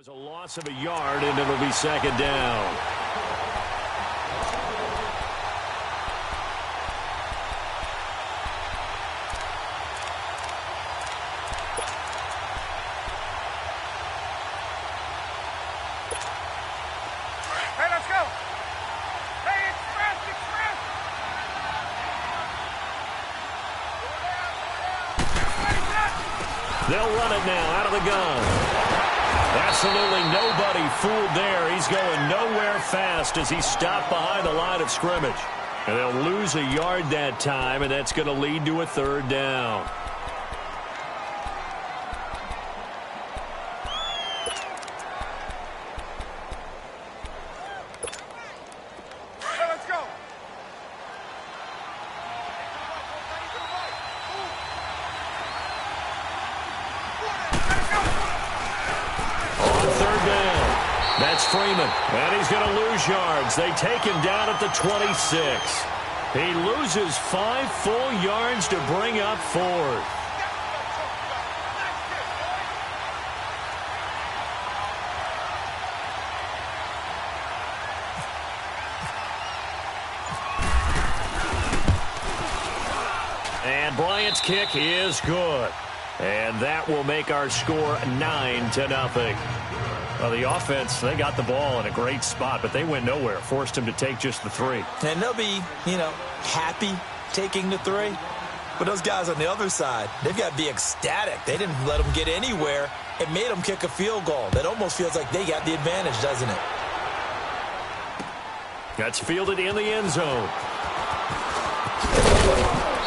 was a loss of a yard, and it'll be second down. Hey, let's go. Hey, express. They'll run it now out of the gun. Absolutely nobody fooled there. He's going nowhere fast as he's stopped behind the line of scrimmage. And they'll lose a yard that time, and that's going to lead to a third down. Hey, let's go. Third down. That's Freeman. And he's going to lose yards. They take him down at the 26. He loses 5 full yards to bring up fourth. And Bryant's kick is good. And that will make our score 9-0. Well, the offense, they got the ball in a great spot, but they went nowhere. Forced him to take just the 3. And they'll be, happy taking the 3. But those guys on the other side, they've got to be ecstatic. They didn't let them get anywhere. It made them kick a field goal. That almost feels like they got the advantage, doesn't it? That's fielded in the end zone.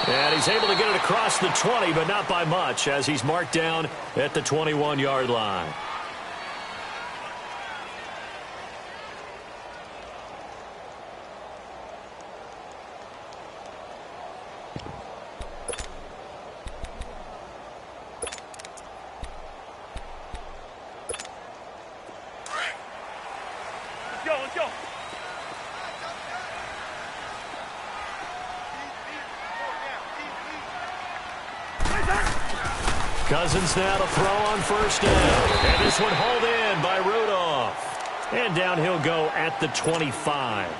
And he's able to get it across the 20, but not by much, as he's marked down at the 21-yard line. Let's go. Cousins now to throw on first down. And this one hauled in by Rudolph. And down he'll go at the 25.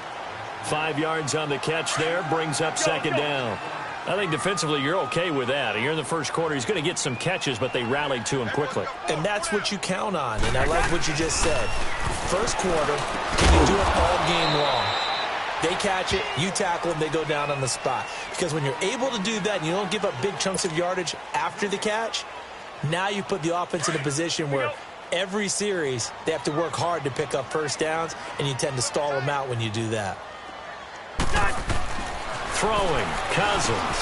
5 yards on the catch there, brings up second down. I think defensively you're okay with that. Here in the first quarter, he's going to get some catches, but they rallied to him quickly. And that's what you count on, and I like what you just said. First quarter, can you do it all game long? They catch it, you tackle them, they go down on the spot. Because when you're able to do that and you don't give up big chunks of yardage after the catch, now you put the offense in a position where every series they have to work hard to pick up first downs, and you tend to stall them out when you do that. Throwing, Cousins.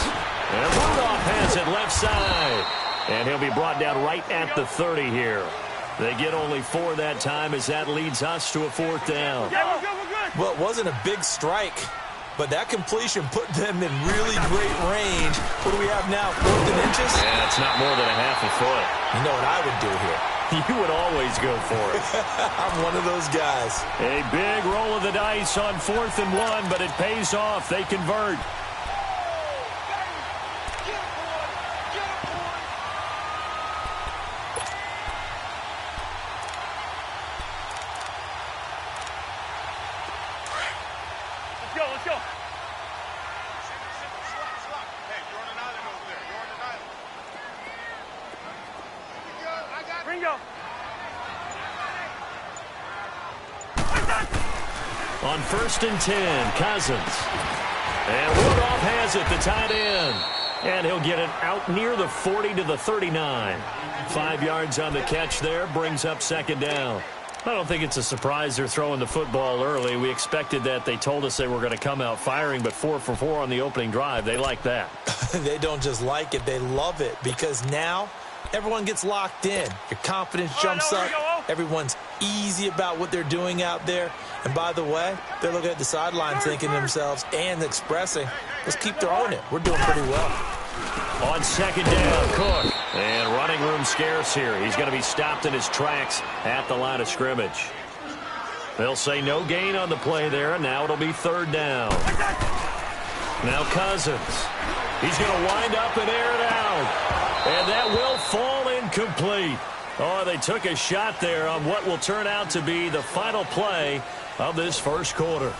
And Rudolph has it left side. And he'll be brought down right at the 30 here. They get only 4 that time as that leads us to a fourth down. Yeah, we're good. Well, it wasn't a big strike, but that completion put them in really great range. What do we have now, 4th and inches? Yeah, it's not more than a half a foot. You know what I would do here? You would always go for it. I'm one of those guys. A big roll of the dice on 4th and 1, but it pays off. They convert. Let's go. Ringo. On 1st and 10, Cousins. And Rudolph has it, the tight end. And he'll get it out near the 40 to the 39. 5 yards on the catch there, brings up second down. I don't think it's a surprise they're throwing the football early. We expected that. They told us they were going to come out firing, but 4 for 4 on the opening drive. They like that. They don't just like it, they love it, because now everyone gets locked in. Your confidence jumps up. Everyone's easy about what they're doing out there. And by the way, they're looking at the sideline thinking to themselves and expressing, let's keep throwing it. We're doing pretty well. On second down, Cook. And running room scarce here. He's going to be stopped in his tracks at the line of scrimmage. They'll say no gain on the play there, and now it'll be third down. Now Cousins. He's going to wind up and air it out. And that will fall incomplete. Oh, they took a shot there on what will turn out to be the final play of this first quarter.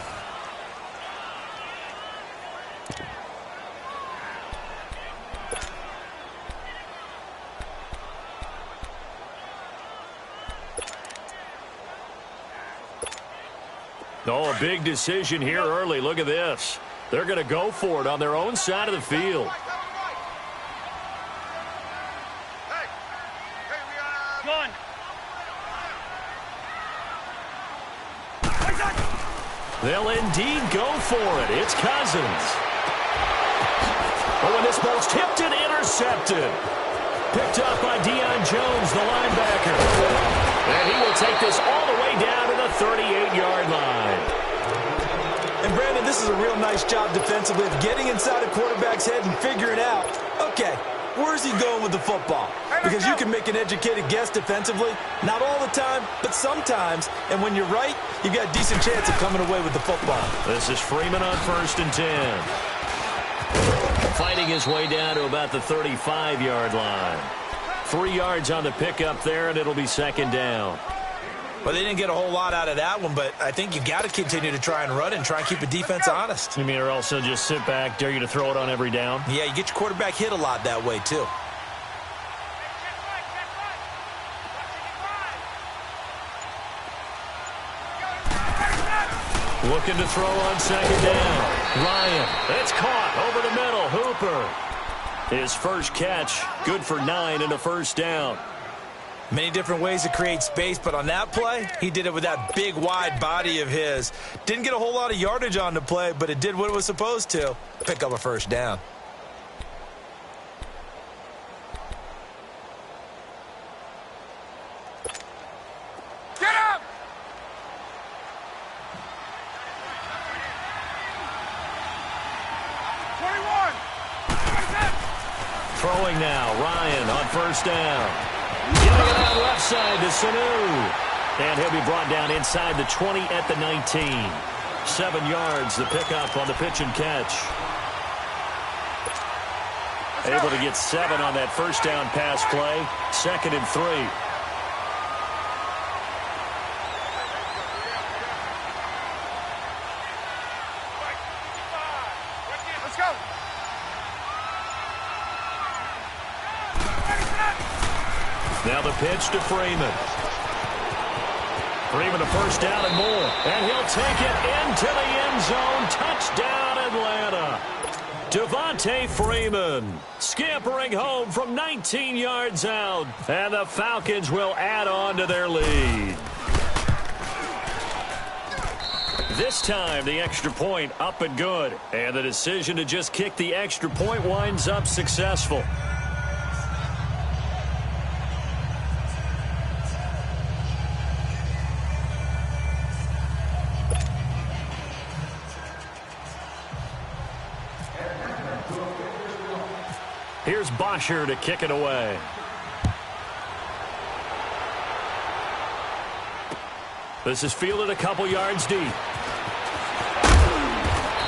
Oh, a big decision here early. Look at this. They're going to go for it on their own side of the field. They'll indeed go for it. It's Cousins. Oh, and this ball's tipped and intercepted. Picked up by Deion Jones, the linebacker. And he will take this all the way down to the 38-yard line. And, Brandon, this is a real nice job defensively of getting inside a quarterback's head and figuring out, okay, where's he going with the football? Because you can make an educated guess defensively. Not all the time, but sometimes. And when you're right, you've got a decent chance of coming away with the football. This is Freeman on 1st and 10. Fighting his way down to about the 35-yard line. 3 yards on the pickup there, and it'll be 2nd down. Well, they didn't get a whole lot out of that one, but I think you got to continue to try and run and try and keep the defense honest. You mean or also just sit back, dare you to throw it on every down? Yeah, you get your quarterback hit a lot that way, too. Looking to throw on 2nd down. Ryan, it's caught over the middle. Hooper. His first catch, good for 9 and a 1st down. Many different ways to create space, but on that play, he did it with that big, wide body of his. Didn't get a whole lot of yardage on the play, but it did what it was supposed to. Pick up a 1st down. Get up! Throwing now, Ryan on 1st down. Getting it out left side to Sanu. And he'll be brought down inside the 20 at the 19. 7 yards, the pickup on the pitch and catch. Able to get 7 on that 1st down pass play. 2nd and 3. Let's go. Now the pitch to Freeman. Freeman a 1st down and more. And he'll take it into the end zone. Touchdown, Atlanta. Devontae Freeman scampering home from 19 yards out. And the Falcons will add on to their lead. This time, the extra point up and good. And the decision to just kick the extra point winds up successful. Here's Bosher to kick it away. This is fielded a couple yards deep.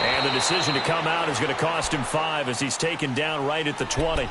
And the decision to come out is going to cost him 5 as he's taken down right at the 20.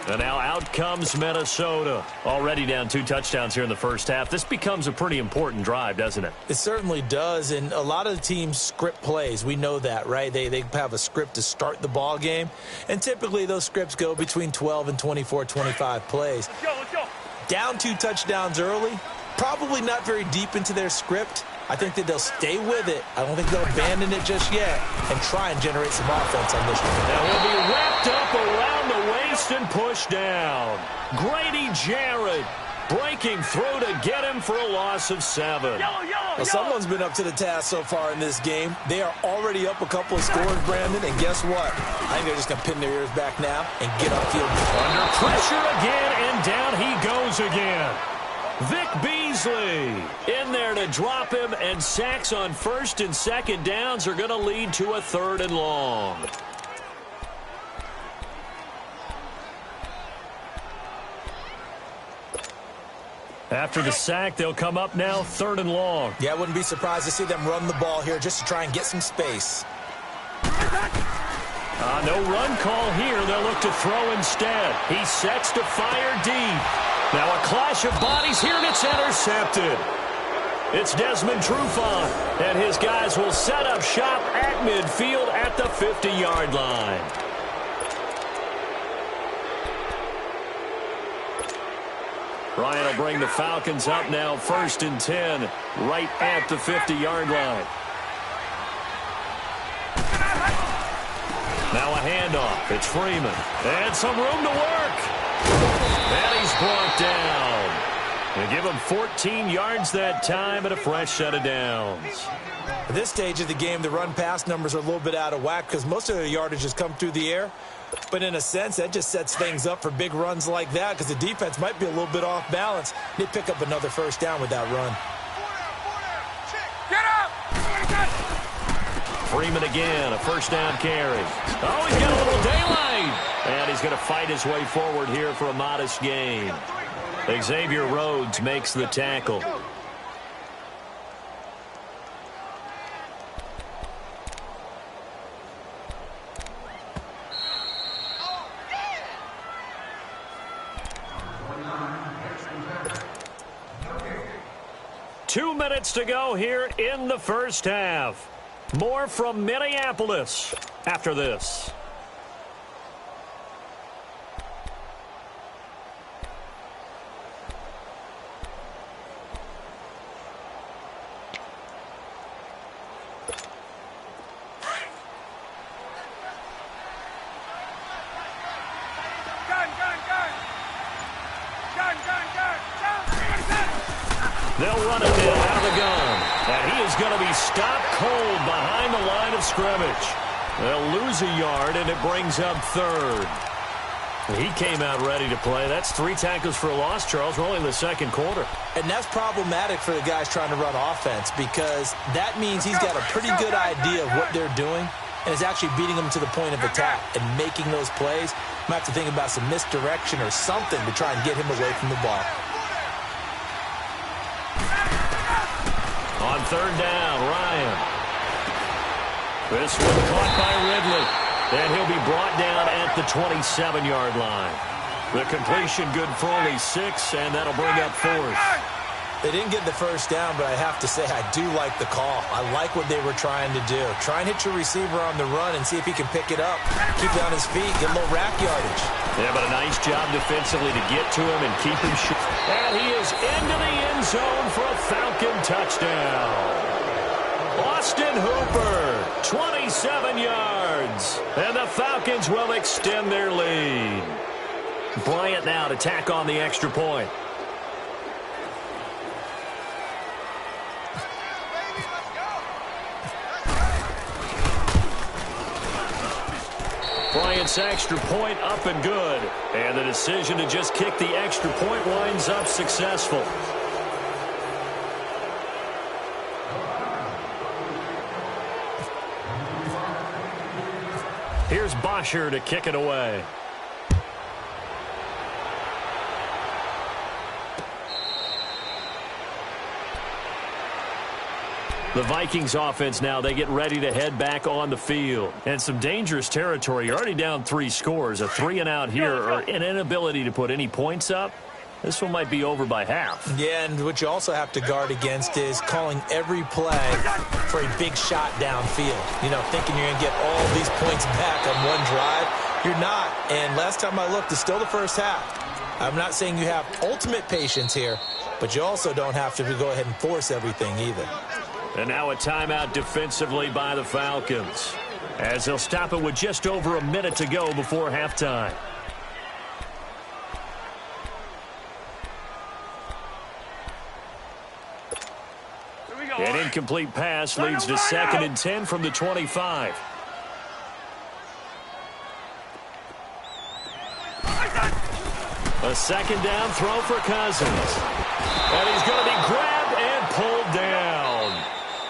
And now out comes Minnesota. Already down 2 touchdowns here in the first half. This becomes a pretty important drive, doesn't it? It certainly does, and a lot of the teams script plays. We know that, right? They have a script to start the ball game, and typically those scripts go between 12 and 24, 25 plays. Let's go. Down 2 touchdowns early, probably not very deep into their script. I think that they'll stay with it. I don't think they'll abandon it just yet and try and generate some offense on this one. Now he'll be wrapped up around the waist and pushed down. Grady Jarrett breaking through to get him for a loss of 7. Well, someone's been up to the task so far in this game. They are already up a couple of scores, Brandon, and guess what? I think they're just going to pin their ears back now and get upfield. Under pressure again, and down he goes again. Vic Beasley in there to drop him, and sacks on 1st and 2nd downs are going to lead to a 3rd and long. After the sack, they'll come up now 3rd and long. Yeah, I wouldn't be surprised to see them run the ball here just to try and get some space. No run call here. They'll look to throw instead. He sets to fire deep. Now a clash of bodies here, and it's intercepted. It's Desmond Trufant, and his guys will set up shop at midfield at the 50-yard line. Ryan will bring the Falcons up now, 1st and 10, right at the 50-yard line. Now a handoff. It's Freeman. And some room to work. And he's brought down. They give him 14 yards that time and a fresh set of downs. At this stage of the game, the run-pass numbers are a little bit out of whack because most of the yardage has come through the air. But in a sense, that just sets things up for big runs like that because the defense might be a little bit off balance. They pick up another first down with that run. Get up! Freeman again, a first down carry. Oh, he's got a little daylight. And he's going to fight his way forward here for a modest gain. Xavier Rhodes makes the tackle. Two minutes to go here in the first half. More from Minneapolis after this. They'll run it now out of the gun. And he is going to be stopped cold behind the line of scrimmage. They'll lose a yard, and it brings up 3rd. He came out ready to play. That's 3 tackles for a loss, Charles. We're only in the second quarter. And that's problematic for the guys trying to run offense because that means he's got a pretty good idea of what they're doing and is actually beating them to the point of attack and making those plays. Might have to think about some misdirection or something to try and get him away from the ball. On 3rd down, Ryan. This one caught by Ridley. And he'll be brought down at the 27-yard line. The completion good for only 6, and that'll bring up 4th. They didn't get the first down, but I have to say I do like the call. I like what they were trying to do. Try and hit your receiver on the run and see if he can pick it up. Keep it on his feet, get a little rack yardage. Yeah, but a nice job defensively to get to him and keep him short. And he is into the end zone for a Falcon touchdown. Austin Hooper, 27 yards. And the Falcons will extend their lead. Bryant now to tack on the extra point. Bryant's extra point up and good. And the decision to just kick the extra point winds up successful. Here's Bosher to kick it away. The Vikings offense now, they get ready to head back on the field. And some dangerous territory. You're already down 3 scores. A 3-and-out here or an inability to put any points up. This one might be over by half. Yeah, and what you also have to guard against is calling every play for a big shot downfield. You know, thinking you're going to get all these points back on one drive. You're not. And last time I looked, it's still the first half. I'm not saying you have ultimate patience here, but you also don't have to go ahead and force everything either. And now a timeout defensively by the Falcons, as they'll stop it with just over a minute to go before halftime. An incomplete pass leads to 2nd and 10 from the 25. A 2nd down throw for Cousins. And he's going to be grabbed and pulled down.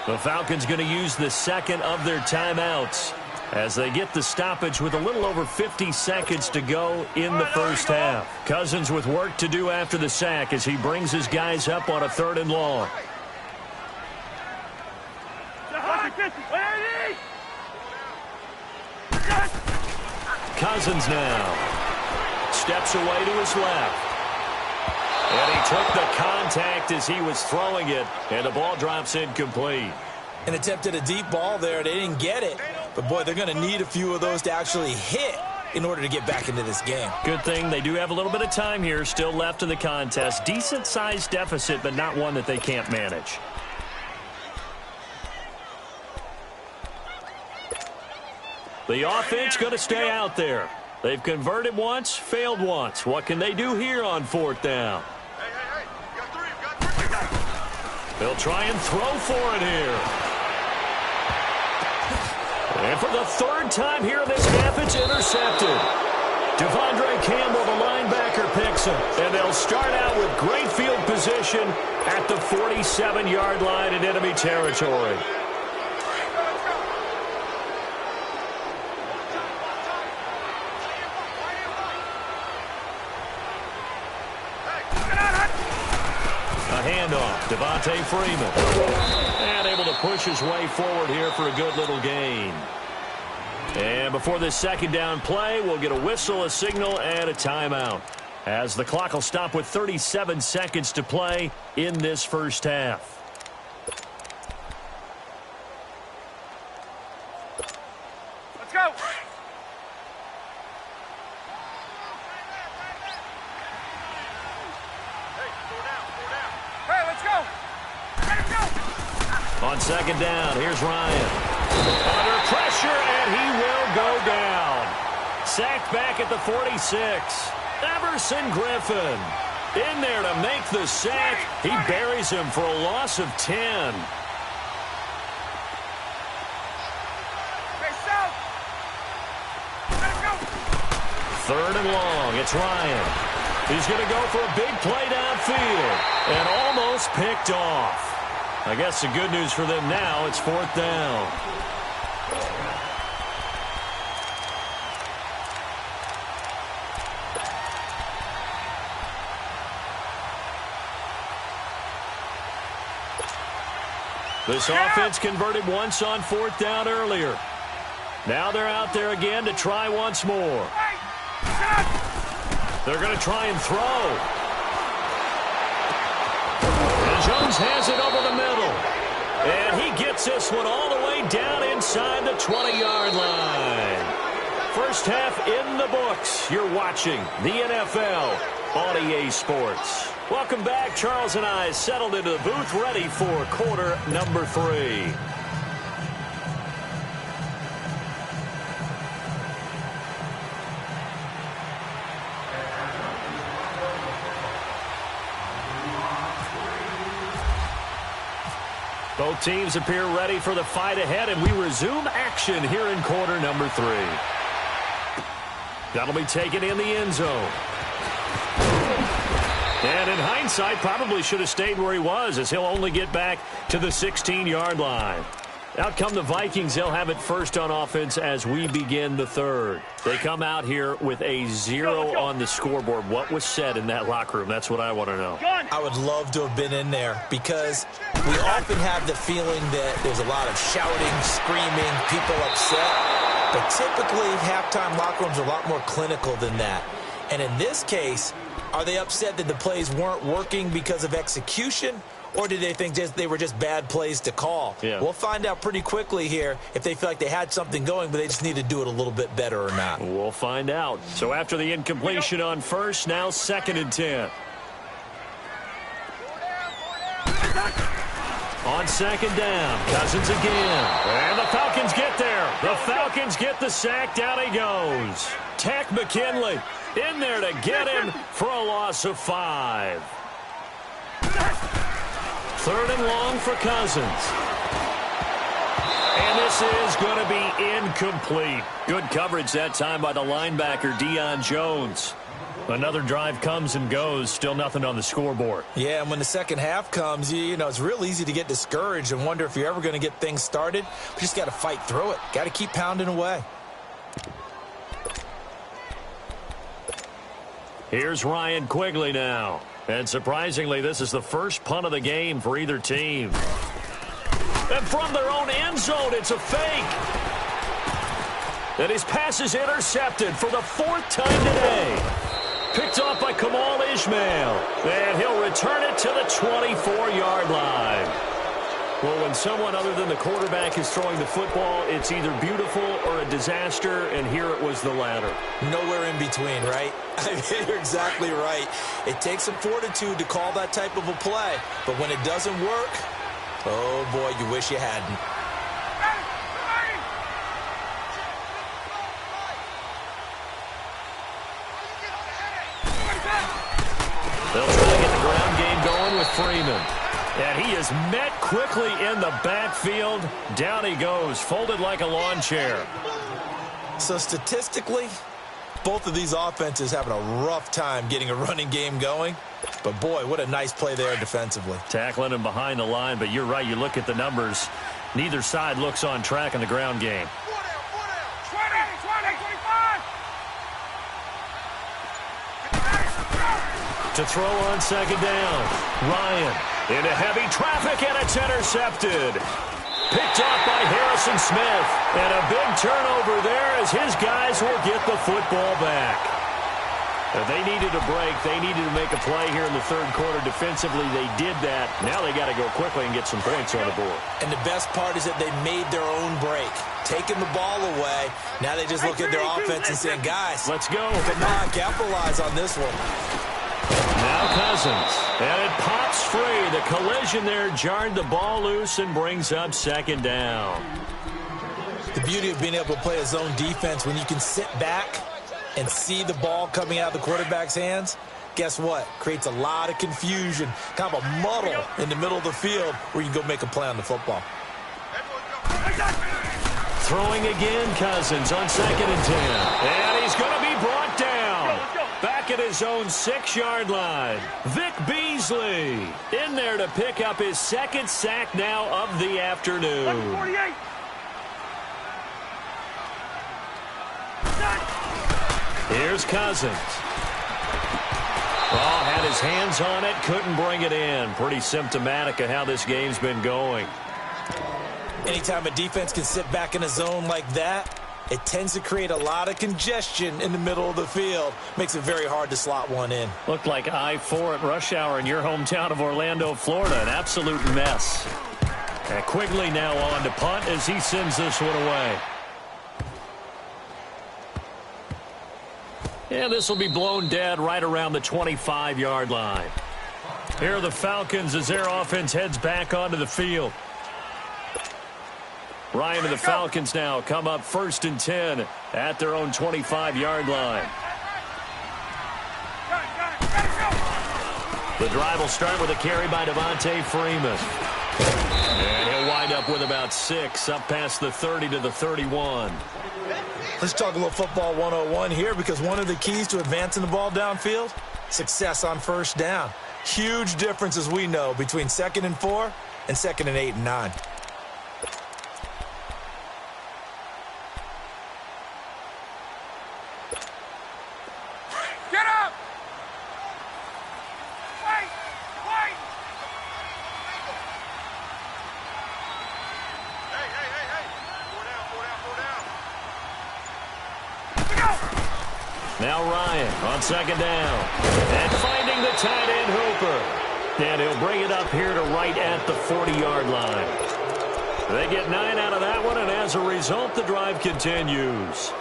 The Falcons going to use the 2nd of their timeouts as they get the stoppage with a little over 50 seconds to go in the first half. Cousins with work to do after the sack as he brings his guys up on a 3rd and long. Cousins now steps away to his left. And he took the contact as he was throwing it, and the ball drops incomplete. And attempted a deep ball there. They didn't get it. But, boy, they're going to need a few of those to actually hit in order to get back into this game. Good thing they do have a little bit of time here still left in the contest. Decent-sized deficit, but not one that they can't manage. The offense going to stay out there. They've converted once, failed once. What can they do here on fourth down? Hey, you got three. They'll try and throw for it here. And for the third time here in this half, it's intercepted. Devondre Campbell, the linebacker, picks him. And they'll start out with great field position at the 47-yard line in enemy territory. A handoff, Devontae Freeman. And able to push his way forward here for a good little gain. And before this second down play, we'll get a whistle, a signal, and a timeout, as the clock will stop with 37 seconds to play in this first half. Let's go. Hey, let's go. Let's go. On second down, here's Ryan. Under pressure, and he will go down. Sacked back at the 46. Everson Griffin in there to make the sack. He buries him for a loss of 10. Hey, south. Let's go. Third and long, it's Ryan. He's going to go for a big play downfield and almost picked off. I guess the good news for them now, it's fourth down. This offense converted once on fourth down earlier. Now they're out there again to try once more. They're going to try and throw. And Jones has it over the middle. And he gets this one all the way down inside the 20-yard line. First half in the books. You're watching the NFL on EA Sports. Welcome back. Charles and I settled into the booth, ready for quarter number 3. Both teams appear ready for the fight ahead, and we resume action here in quarter number 3. That'll be taken in the end zone. And in hindsight, probably should have stayed where he was, as he'll only get back to the 16-yard line. Out come the Vikings. They'll have it first on offense as we begin the third. They come out here with a 0 on the scoreboard. What was said in that locker room? That's what I want to know. I would love to have been in there, because we often have the feeling that there's a lot of shouting, screaming, people upset. But typically, halftime locker rooms are a lot more clinical than that. And in this case, are they upset that the plays weren't working because of execution? Or did they think they were just bad plays to call? Yeah. We'll find out pretty quickly here if they feel like they had something going, but they just need to do it a little bit better or not. We'll find out. So after the incompletion on first, now 2nd and 10. On second down, Cousins again. And the Falcons get there. The Falcons get the sack. Down he goes. Tack McKinley in there to get him for a loss of 5. 3rd and long for Cousins. And this is going to be incomplete. Good coverage that time by the linebacker, Deion Jones. Another drive comes and goes. Still nothing on the scoreboard. Yeah, and when the second half comes, you know, it's real easy to get discouraged and wonder if you're ever going to get things started. But you just got to fight through it. Got to keep pounding away. Here's Ryan Quigley now. And surprisingly, this is the first punt of the game for either team. And from their own end zone, it's a fake. And his pass is intercepted for the 4th time today. Picked off by Kamal Ishmael. And he'll return it to the 24-yard line. Well, when someone other than the quarterback is throwing the football, it's either beautiful or a disaster, and here it was the latter. Nowhere in between, right? I mean, you're exactly right. It takes some fortitude to call that type of a play, but when it doesn't work, oh boy, you wish you hadn't. They'll try to get the ground game going with Freeman. And he is met quickly in the backfield. Down he goes, folded like a lawn chair. So statistically, both of these offenses having a rough time getting a running game going. But boy, what a nice play there defensively. Tackling him behind the line, but you're right, you look at the numbers. Neither side looks on track in the ground game. 20, 25. To throw on second down. Ryan into heavy traffic, and it's intercepted. Picked off by Harrison Smith. And a big turnover there as his guys will get the football back. If they needed a break, they needed to make a play here in the third quarter. Defensively, they did that. Now they got to go quickly and get some points on the board. And the best part is that they made their own break. Taking the ball away. Now they just look at their offense and saying, guys, let's go. Come on, capitalize on this one. Now Cousins, and it pops free. The collision there jarred the ball loose and brings up second down. The beauty of being able to play a zone defense when you can sit back and see the ball coming out of the quarterback's hands, guess what? Creates a lot of confusion, kind of a muddle in the middle of the field where you can go make a play on the football. Throwing again, Cousins on 2nd and 10. And he's going to be brought down. Back at his own 6-yard line. Vic Beasley in there to pick up his second sack now of the afternoon. 48. Here's Cousins. Oh, had his hands on it, couldn't bring it in. Pretty symptomatic of how this game's been going. Anytime a defense can sit back in a zone like that, it tends to create a lot of congestion in the middle of the field. Makes it very hard to slot one in. Looked like I-4 at rush hour in your hometown of Orlando, Florida. An absolute mess. And Quigley now on to punt as he sends this one away. And this will be blown dead right around the 25-yard line. Here are the Falcons as their offense heads back onto the field. Ryan and the Falcons now come up 1st and 10 at their own 25-yard line. The drive will start with a carry by Devontae Freeman. And he'll wind up with about 6 up past the 30 to the 31. Let's talk a little football 101 here, because one of the keys to advancing the ball downfield, success on 1st down. Huge difference, as we know, between 2nd and 4 and 2nd and 8 and 9. Get up! Wait! Wait! Hey! 4 down! Now Ryan on 2nd down. And finding the tight end Hooper. And he'll bring it up here to right at the 40-yard line. They get 9 out of that one, and as a result, the drive continues.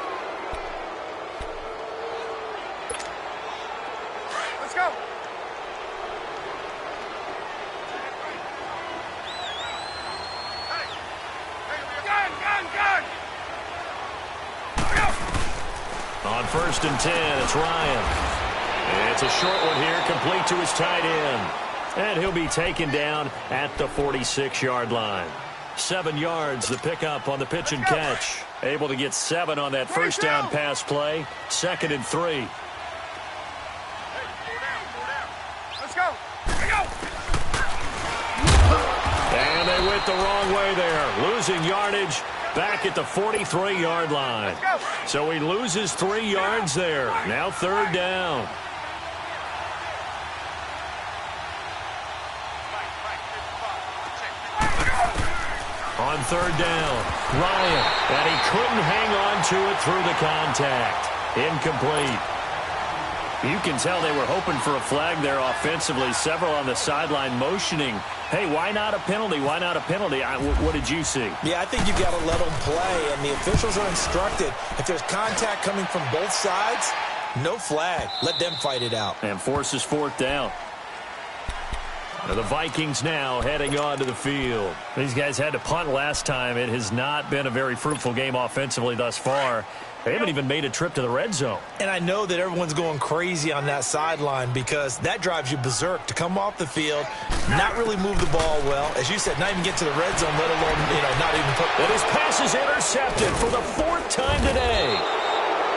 Let's go! Gun! On 1st and 10, it's Ryan. And it's a short one here, complete to his tight end. And he'll be taken down at the 46-yard line. 7 yards, the pickup on the pitch and catch. Able to get 7 on that 1st down pass play. 2nd and 3. Let's go! And they went the wrong way there. Losing yardage back at the 43-yard line. So he loses 3 yards there. Now 3rd down. On 3rd down, Ryan, and he couldn't hang on to it through the contact. Incomplete. You can tell they were hoping for a flag there offensively. Several on the sideline motioning, hey, why not a penalty? Why not a penalty? What did you see? Yeah, I think you got to let them play, and the officials are instructed. If there's contact coming from both sides, no flag. Let them fight it out. And forces fourth down. The Vikings now heading onto the field. These guys had to punt last time. It has not been a very fruitful game offensively thus far. They haven't even made a trip to the red zone. And I know that everyone's going crazy on that sideline because that drives you berserk to come off the field, not really move the ball well. As you said, not even get to the red zone, let alone, not even put... And his pass is intercepted for the fourth time today.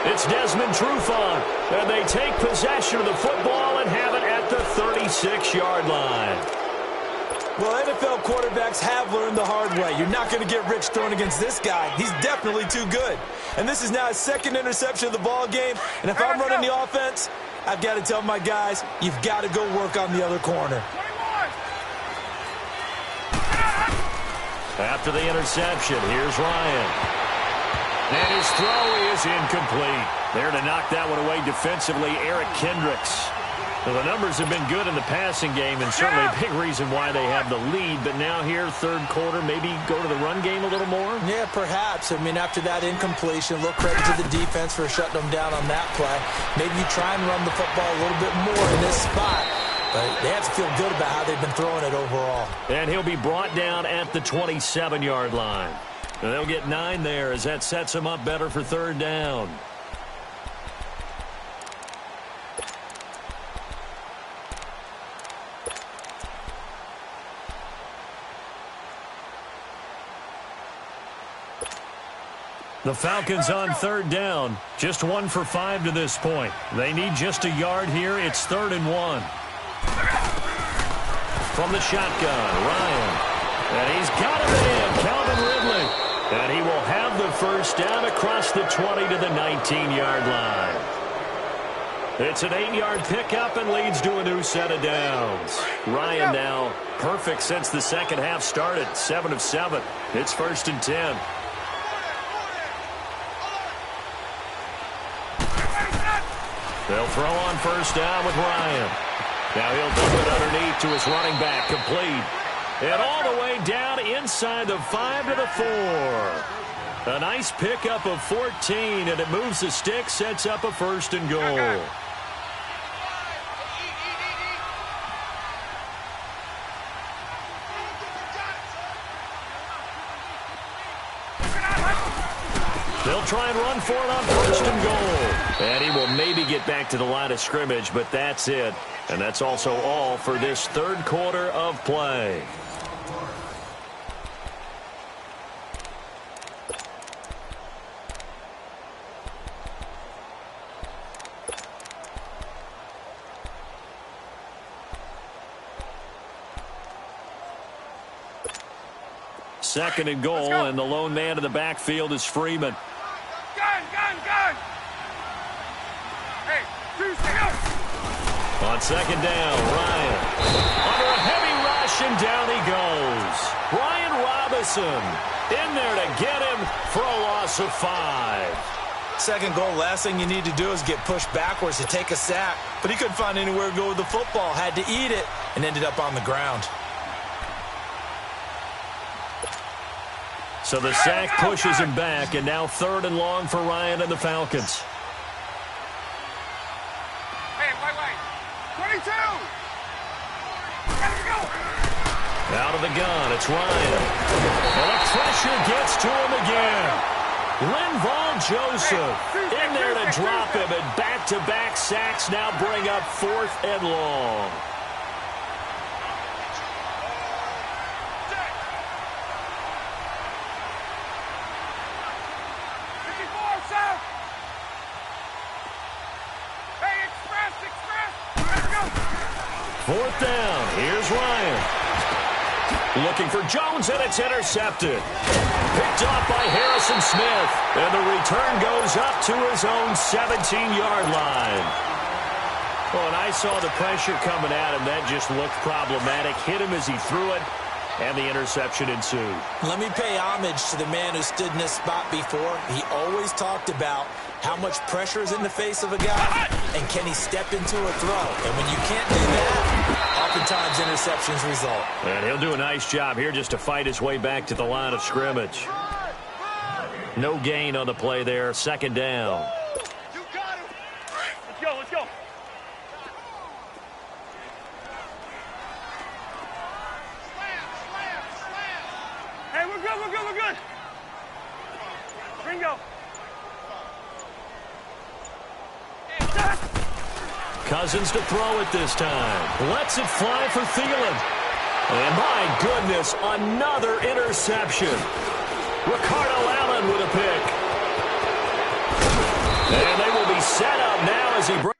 It's Desmond Trufant, and they take possession of the football and have it at the 36-yard line. Well, NFL quarterbacks have learned the hard way. You're not going to get rich throwing against this guy. He's definitely too good. And this is now his second interception of the ball game. And if I'm running the offense, I've got to tell my guys, you've got to go work on the other corner. After the interception, here's Ryan. And his throw is incomplete. There to knock that one away defensively, Eric Kendricks. Well, the numbers have been good in the passing game, and certainly a big reason why they have the lead. But now here, third quarter, maybe go to the run game a little more? Yeah, perhaps. I mean, after that incompletion, a little credit to the defense for shutting them down on that play. Maybe you try and run the football a little bit more in this spot. But they have to feel good about how they've been throwing it overall. And he'll be brought down at the 27-yard line. And they'll get 9 there as that sets them up better for third down. The Falcons on third down. Just 1 for 5 to this point. They need just a yard here. It's 3rd and 1. From the shotgun, Ryan. And he's got him in, Calvin Ridley. And he will have the first down across the 20 to the 19-yard line. It's an 8-yard pickup and leads to a new set of downs. Ryan now perfect since the second half started. 7 of 7. It's 1st and 10. They'll throw on first down with Ryan. Now he'll dump it underneath to his running back, complete. And all the way down inside the 5 to the 4. A nice pickup of 14, and it moves the stick, sets up a 1st and goal. They'll try and run for it on 1st and goal. And he will maybe get back to the line of scrimmage, but that's it. And that's also all for this third quarter of play. Second and goal, and the lone man in the backfield is Freeman. Gun! Hey, 2 seconds. On second down, Ryan. Under a heavy rush, and down he goes. Brian Robinson in there to get him for a loss of 5. Second goal, last thing you need to do is get pushed backwards to take a sack. But he couldn't find anywhere to go with the football, had to eat it, and ended up on the ground. So the sack pushes him back, and now 3rd and long for Ryan and the Falcons. Hey, wait. 22. Let's go. Out of the gun, it's Ryan. And the pressure gets to him again. Linval Joseph in there to drop him, and back-to-back sacks now bring up 4th and long. Fourth down. Here's Ryan. Looking for Jones, and it's intercepted. Picked off by Harrison Smith. And the return goes up to his own 17-yard line. Oh, and I saw the pressure coming at him. That just looked problematic. Hit him as he threw it. and the interception ensued. Let me pay homage to the man who stood in this spot before. He always talked about how much pressure is in the face of a guy, and can he step into a throw? And when you can't do that, oftentimes interceptions result. And he'll do a nice job here just to fight his way back to the line of scrimmage. No gain on the play there. Second down. You got him. Let's go, let's go. Hey, we're good, we're good, we're good. Ringo. Cousins to throw it this time. Lets it fly for Thielen. And my goodness, another interception. Ricardo Allen with a pick. And they will be set up now as he breaks.